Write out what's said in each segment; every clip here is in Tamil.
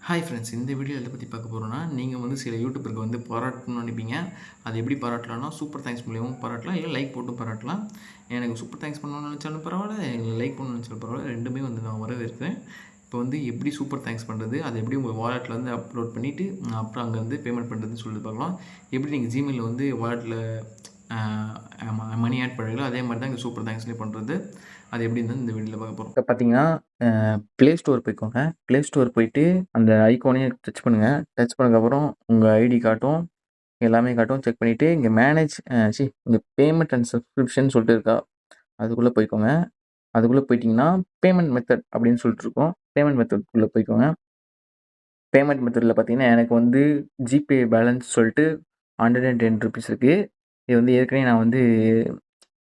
Hi friends. இந்த வீடியோ எத பத்தி பார்க்க போறோம்னா, நீங்க வந்து சில யூடியூபருக்கு வந்து பாராட்டணும்னு நினைப்பீங்க. அது எப்படி பாராட்டலாம்னா, சூப்பர் தேங்க்ஸ் மூலியமாவும் பாராட்டலாம், இல்ல லைக் போட்டும் பாராட்டலாம். எனக்கு சூப்பர் தேங்க்ஸ் பண்ணணும்னு நினைச்சாலும் பரவால்ல, இல்ல லைக் பண்ணணும்னு நினைச்சாலும் பரவால்ல. 2மே வந்து நான் வரவேற்கிறேன். இப்போ வந்து எப்படி சூப்பர் தேங்க்ஸ் பண்றது? அத எப்படி உங்க வாலெட்ல வந்து அப்லோட் பண்ணிட்டு, அப்புறம் அங்க வந்து பேமெண்ட் பண்றதுன்னு சொல்லிட்டு பார்க்கலாம். எப்படி நீங்க Gmailல வந்து வாலெட்ல மணி ஆட் பண்ணுறீங்களோ, அதே மாரி தான் இங்க சூப்பர் தேங்க்ஸ்லயும் பண்றது. அது எப்படின்னு இந்த வீடியோல பார்க்க போறோம். இப்ப பார்த்தீங்கன்னா, Play Store போய்க்கோங்க. Play Store போயிட்டு அந்த ஐகானையே டச் பண்ணுங்க. டச் பண்ணதுக்கப்புறம் உங்க ஐடி காட்டும். எல்லாமே காட்டும். செக் பண்ணிட்டு இங்க மேனேஜ் இங்க பேமெண்ட் அண்ட் சப்ஸ்கிரிப்ஷன் சொல்லிட்டு இருக்கா? அதுக்குள்ள போய்க்கோங்க. அதுக்குள்ள போயிட்டீங்கன்னா, பேமெண்ட் மெத்தட் அப்படின்னு சொல்லிட்டு இருக்கும். பேமெண்ட் மெத்தட்குள்ள போய்க்கோங்க. பேமெண்ட் மெத்தட்ல பார்த்தீங்கன்னா, எனக்கு வந்து ஜிபே பேலன்ஸ் சொல்லிட்டு ₹110 இருக்கு. இது வந்து ஏற்கனவே நான் வந்து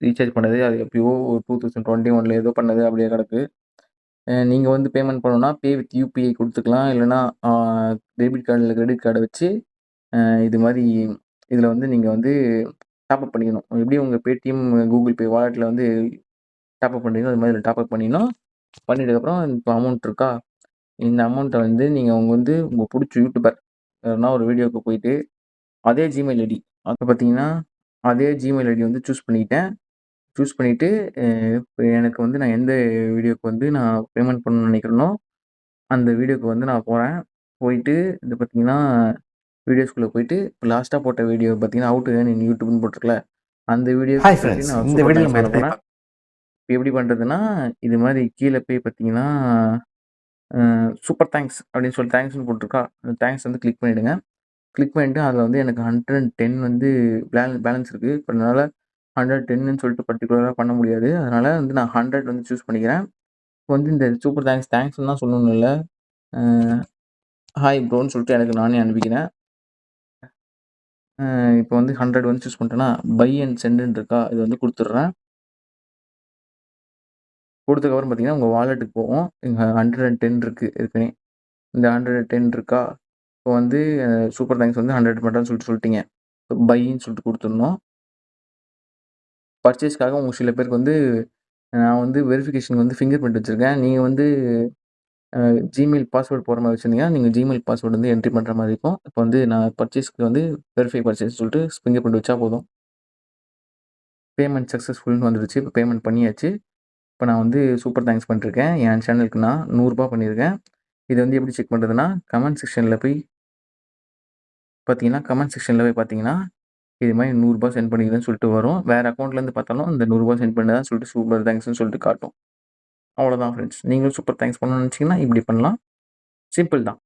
ரீசார்ஜ் பண்ணது. அது எப்பயோ ஒரு 2021ல ஏதோ பண்ணது அப்படியே கிடக்கு. நீங்க வந்து பேமெண்ட் பண்ணணும்னா, பே வித் யுபிஐ குடுத்துக்கலாம். இல்லன்னா டெபிட் கார்டு இல்ல கிரெடிட் கார்ட வச்சு அ இது மாரி இதில வந்து நீங்க வந்து டாப் அப் பண்ணிக்கணும். எப்படி உங்க Paytm, Google Pay வாலெட்ல வந்து டாப் அப் பண்றீங்களோ, அது மாரி டாப் அப் பண்ணிடணும். பண்ணிட்டதுக்கப்புறம் இப்போ அமௌண்ட் இருக்கா? இந்த அமௌண்ட்ட வந்து நீங்க உங்க வந்து உங்க புடிச்ச யூடியூபர் எதனா ஒரு வீடியோக்கு போயிட்டு, அதே Gmail ஐடி அப்ப பார்த்தீங்கன்னா, அதே Gmail ஐடி வந்து சூஸ் பண்ணிக்கிட்டேன். சூஸ் பண்ணிட்டு, இப்ப எனக்கு வந்து நான் எந்த வீடியோக்கு வந்து நான் பேமெண்ட் பண்ணணும்னு நினைக்கிறேனோ, அந்த வீடியோக்கு வந்து நான் போறேன். போயிட்டு இது பார்த்தீங்கன்னா, வீடியோஸ்குள்ள போயிட்டு லாஸ்ட்டா போட்ட வீடியோ பார்த்தீங்கன்னா, ஹவ் டு ஏர்ன் இன் யூடியூப்ன்னு போட்டிருக்குல்ல, அந்த வீடியோக்கு ஹாய் போயிட்டு ஃப்ரெண்ட்ஸ். நான் இந்த சூப்பர் வீடியோல தேங்க்ஸ் நம்ம பண்ண எத பத்தி போறேன். இப்ப எப்படி பண்றதுன்னா, இது மாரி கீழ போய் பார்த்தீங்கன்னா, அ சூப்பர் தேங்க்ஸ் அப்படின்னு சொல்லி தேங்க்ஸ்ன்னு போட்டிருக்கா? அந்த தேங்க்ஸ் வந்து கிளிக் பண்ணிடுங்க. கிளிக் பண்ணிட்டு அதில வந்து எனக்கு 110 வந்து பேலன்ஸ் இருக்கு. இப்ப என்னால 110ன்னு சொல்லிட்டு பர்ட்டிகுலரா பண்ண முடியாது. அதனால வந்து நான் 100 வந்து சூஸ் பண்ணிக்கிறேன். இப்போ வந்து இந்த சூப்பர் தேங்க்ஸ்ன்னு தான் சொல்லணும்னு இல்ல. அ ஹாய் ப்ரோன்னு சொல்லிட்டு எனக்கு நானே அனுப்பிக்கிறேன். இப்போ வந்து 100 வந்து சூஸ் பண்ணிட்டேன்னா, பை அண்ட் சென்ட்ன்னு இருக்கா? இது வந்து குடுத்துடுறேன். குடுத்ததுக்கப்புறம் பார்த்தீங்கன்னா, உங்க வாலெட்டுக்கு போகும். இங்க 110 இருக்கு ஏற்கனவே. இந்த 110 இருக்கா? இப்போ வந்து சூப்பர் தேங்க்ஸ் வந்து 100 மட்டும் சொல்லிட்டீங்க. பைன்னு சொல்லிட்டு குடுத்துடணும். பர்ச்சேஸ்க்காக உங்க சில பேருக்கு வந்து நான் வந்து வெரிஃபிகேஷனுக்கு வந்து ஃபிங்கர் பிரிண்ட் வச்சிருக்கேன். நீங்க வந்து Gmail பாஸ்வேர்ட் போடுற மாரி வச்சிருந்தீங்கன்னா, நீங்க Gmail பாஸ்வேர்ட் வந்து என்ட்ரி பண்ற மாரி இருக்கும். இப்போ வந்து நான் பர்ச்சேஸ்க்கு வந்து வெரிஃபை பர்ச்சேஸ் சொல்லிட்டு ஃபிங்கர் பிரிண்ட் வச்சா போதும். பேமெண்ட் சக்சஸ்ஃபுல்ன்னு வந்துருச்சு. இப்போ பேமெண்ட் பண்ணியாச்சு. இப்போ நான் வந்து சூப்பர் தேங்க்ஸ் பண்ணிருக்கேன். என் சேனலுக்கு நான் ₹100 பண்ணியிருக்கேன். இத வந்து எப்படி செக் பண்றதுன்னா, கமெண்ட் செக்ஷன்ல போய் பார்த்தீங்கன்னா, கமெண்ட் செக்ஷன்ல போய் பார்த்தீங்கன்னா, இது மாரி ₹100 சென்ட் பண்ணிக்கிறேன்னு சொல்லிட்டு வரும். வேற அக்கவுண்ட்லேருந்து பார்த்தாலும் இந்த ₹100 சென்ட் பண்ணதா சொல்லிட்டு சூப்பர் தேங்க்ஸ்ன்னு சொல்லிட்டு காட்டும். அவ்வளோதான் ஃப்ரெண்ட்ஸ். நீங்களும் சூப்பர் தேங்க்ஸ் பண்ணணும்னு நினச்சீங்கன்னா, இப்படி பண்ணலாம். சிம்பிள் தான்.